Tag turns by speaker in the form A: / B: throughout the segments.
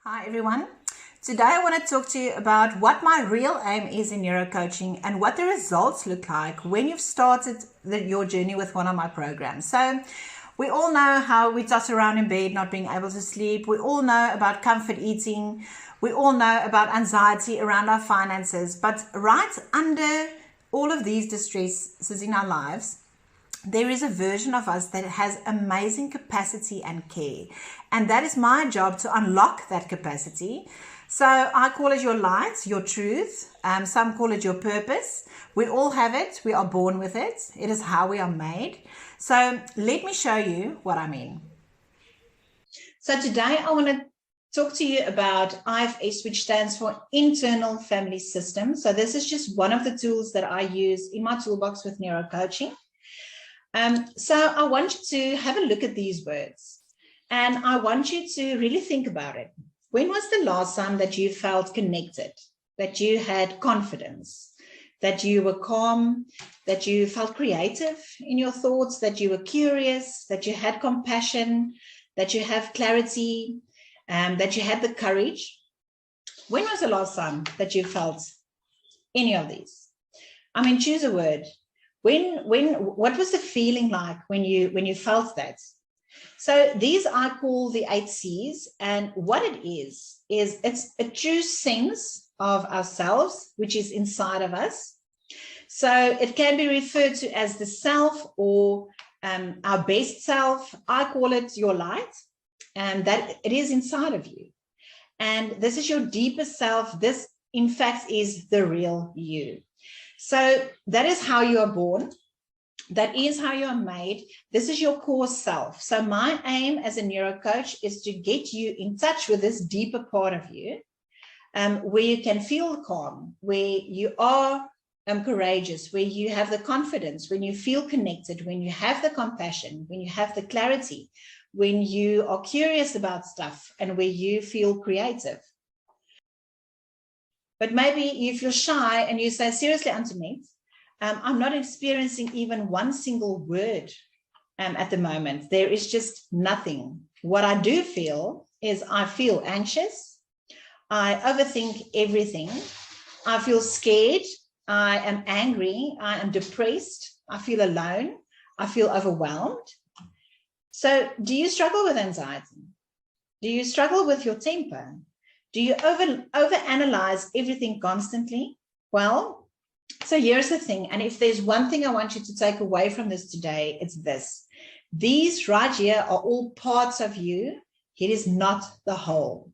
A: Hi everyone. Today I want to talk to you about what my real aim is in neuro coaching and what the results look like when you've started your journey with one of my programs. So we all know how we toss around in bed not being able to sleep. We all know about comfort eating. We all know about anxiety around our finances. But right under all of these distresses in our lives, there is a version of us that has amazing capacity and care. And that is my job, to unlock that capacity. So I call it your light, your truth. Some call it your purpose. We all have it. We are born with it. It is how we are made. So let me show you what I mean. So today I want to talk to you about IFS, which stands for Internal Family Systems. So this is just one of the tools that I use in my toolbox with neuro coaching. So I want you to have a look at these words, and I want you to really think about it. When was the last time that you felt connected, that you had confidence, that you were calm, that you felt creative in your thoughts, that you were curious, that you had compassion, that you have clarity, that you had the courage? When was the last time that you felt any of these? I mean, choose a word. What was the feeling like when you felt that? So these I call the 8 C's, and what it is it's a true sense of ourselves, which is inside of us. So it can be referred to as the self, or our best self. I call it your light, and that it is inside of you. And this is your deepest self. This, in fact, is the real you. So that is how you are born. That is how you are made. This is your core self. So my aim as a neuro coach is to get you in touch with this deeper part of you, where you can feel calm, where you are courageous, where you have the confidence, when you feel connected, when you have the compassion, when you have the clarity, when you are curious about stuff, and where you feel creative. But maybe you feel shy and you say, seriously, Antoinette, I'm not experiencing even one single word at the moment. There is just nothing. What I do feel is I feel anxious. I overthink everything. I feel scared. I am angry. I am depressed. I feel alone. I feel overwhelmed. So do you struggle with anxiety? Do you struggle with your temper? Do you overanalyze everything constantly? Well, so here's the thing. And if there's one thing I want you to take away from this today, it's this. These right here are all parts of you. It is not the whole.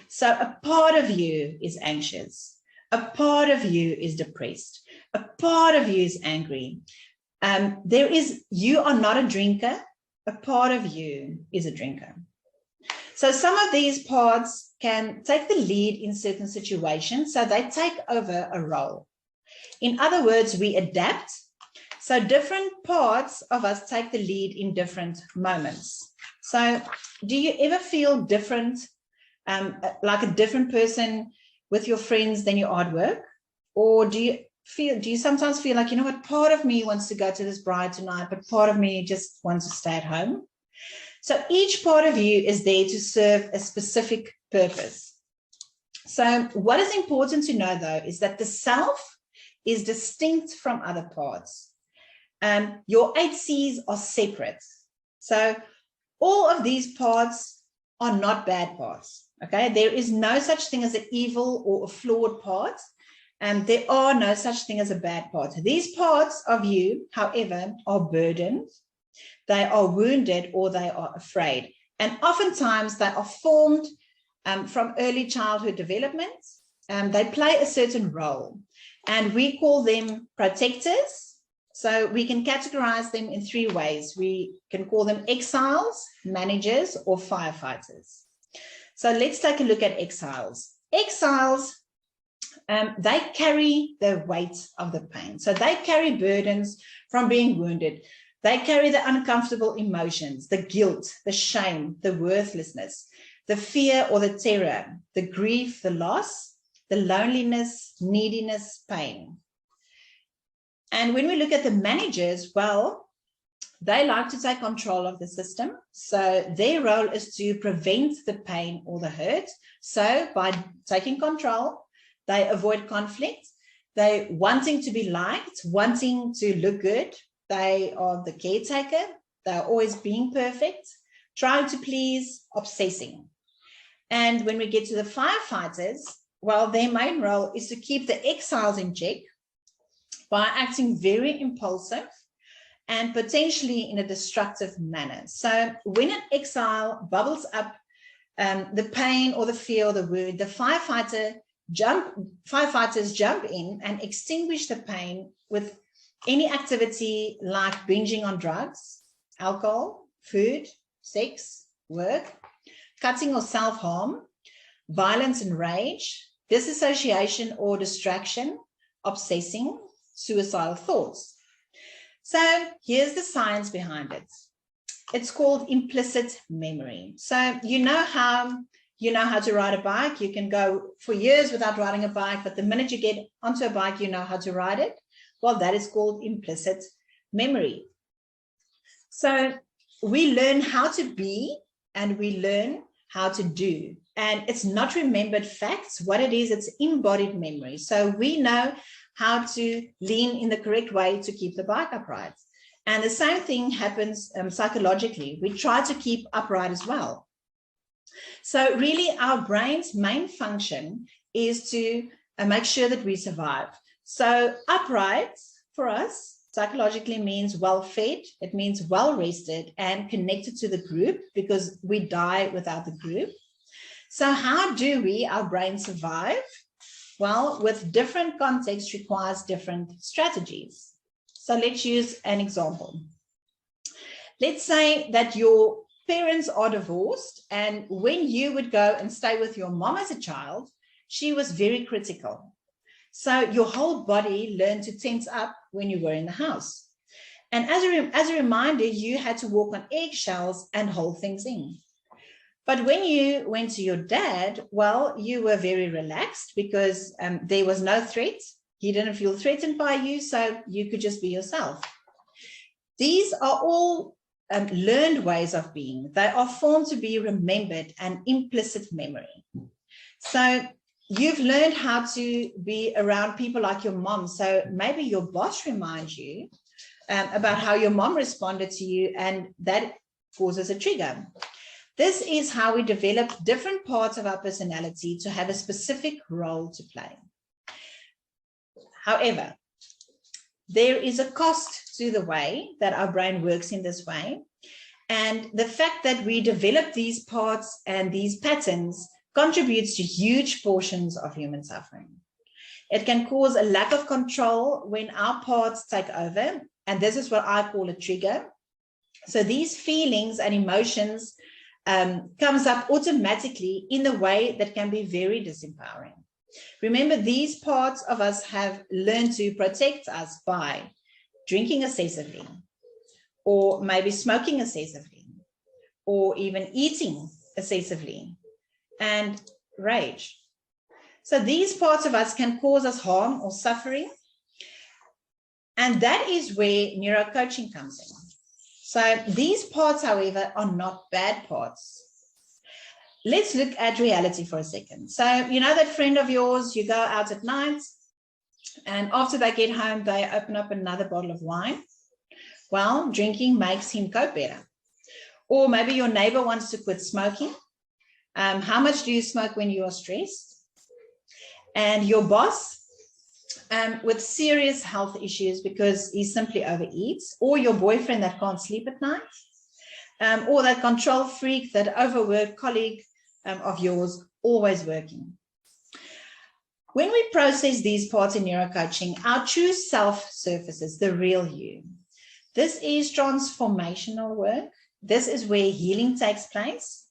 A: So a part of you is anxious. A part of you is depressed. A part of you is angry. You are not a drinker. A part of you is a drinker. So some of these parts can take the lead in certain situations, so they take over a role. In other words, we adapt. So different parts of us take the lead in different moments. So do you ever feel different, like a different person with your friends than you are at work? Or do you sometimes feel like, you know what, part of me wants to go to this bride tonight, but part of me just wants to stay at home? So each part of you is there to serve a specific purpose. So what is important to know, though, is that the self is distinct from other parts. Your 8 C's are separate. So all of these parts are not bad parts. Okay, there is no such thing as an evil or a flawed part, and there are no such thing as a bad part. These parts of you, however, are burdened. They are wounded, or they are afraid. And oftentimes they are formed from early childhood development. They play a certain role, and we call them protectors. So we can categorize them in 3 ways. We can call them exiles, managers, or firefighters. So let's take a look at exiles. Exiles, they carry the weight of the pain. So they carry burdens from being wounded. They carry the uncomfortable emotions, the guilt, the shame, the worthlessness, the fear or the terror, the grief, the loss, the loneliness, neediness, pain. And when we look at the managers, well, They like to take control of the system. So their role is to prevent the pain or the hurt. So by taking control, they avoid conflict. They wanting to be liked, wanting to look good. They are the caretaker. They're always being perfect, trying to please, obsessing. And when we get to the firefighters, well, their main role is to keep the exiles in check by acting very impulsive and potentially in a destructive manner. So when an exile bubbles up, the pain or the fear or the wound, the firefighters jump in and extinguish the pain with any activity like binging on drugs, alcohol, food, sex, work, cutting or self-harm, violence and rage, disassociation or distraction, obsessing, suicidal thoughts. So here's the science behind it. It's called implicit memory. So you know how to ride a bike. You can go for years without riding a bike, but the minute you get onto a bike, you know how to ride it. Well, that is called implicit memory. So we learn how to be and we learn how to do. And it's not remembered facts. What it is, it's embodied memory. So we know how to lean in the correct way to keep the bike upright. And the same thing happens psychologically. We try to keep upright as well. So really our brain's main function is to make sure that we survive. So upright for us psychologically means well-fed. It means well-rested and connected to the group, because we die without the group. So how do our brain survive? Well, with different contexts requires different strategies. So let's use an example. Let's say that your parents are divorced, and when you would go and stay with your mom as a child, she was very critical. So your whole body learned to tense up when you were in the house. And as a reminder, you had to walk on eggshells and hold things in. But when you went to your dad, well, you were very relaxed because there was no threat. He didn't feel threatened by you, so you could just be yourself. These are all learned ways of being. They are formed to be remembered and implicit memory. So you've learned how to be around people like your mom. So maybe your boss reminds you about how your mom responded to you, and that causes a trigger. This is how we develop different parts of our personality to have a specific role to play. However, there is a cost to the way that our brain works in this way. And the fact that we develop these parts and these patterns contributes to huge portions of human suffering. It can cause a lack of control when our parts take over. And this is what I call a trigger. So these feelings and emotions comes up automatically in a way that can be very disempowering. Remember, these parts of us have learned to protect us by drinking excessively, or maybe smoking excessively, or even eating excessively, and rage. So these parts of us can cause us harm or suffering. And that is where neuro coaching comes in. So these parts, however, are not bad parts. Let's look at reality for a second. So you know that friend of yours, you go out at night, and after they get home, they open up another bottle of wine. Well, drinking makes him cope better. Or maybe your neighbor wants to quit smoking. How much do you smoke when you are stressed? And your boss with serious health issues because he simply overeats, or your boyfriend that can't sleep at night, or that control freak, that overworked colleague of yours, always working. When we process these parts in neurocoaching, our true self surfaces, the real you. This is transformational work. This is where healing takes place.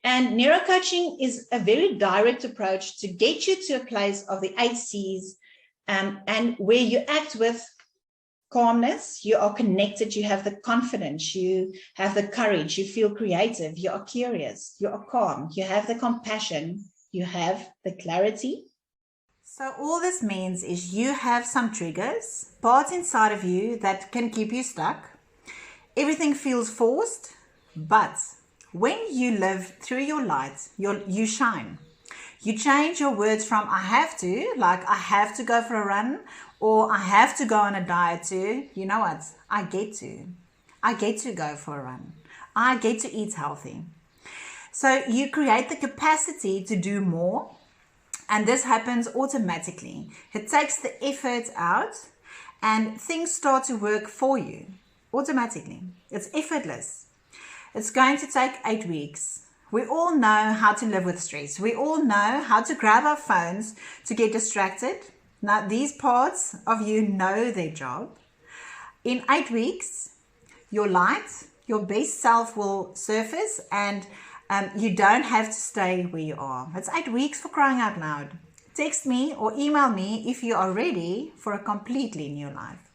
A: And neurocoaching is a very direct approach to get you to a place of the 8 C's, and where you act with calmness, you are connected, you have the confidence, you have the courage, you feel creative, you are curious, you are calm, you have the compassion, you have the clarity. So all this means is you have some triggers, parts inside of you that can keep you stuck.
B: Everything feels forced, but when you live through your light, you shine. You change your words from I have to, like I have to go for a run, or I have to go on a diet, to, you know what, I get to. I get to go for a run. I get to eat healthy. So you create the capacity to do more, and this happens automatically. It takes the effort out and things start to work for you automatically. It's effortless. It's going to take 8 weeks. We all know how to live with stress. We all know how to grab our phones to get distracted. Now, these parts of you know their job. In 8 weeks, your light, your best self will surface, and you don't have to stay where you are. It's 8 weeks, for crying out loud. Text me or email me if you are ready for a completely new life.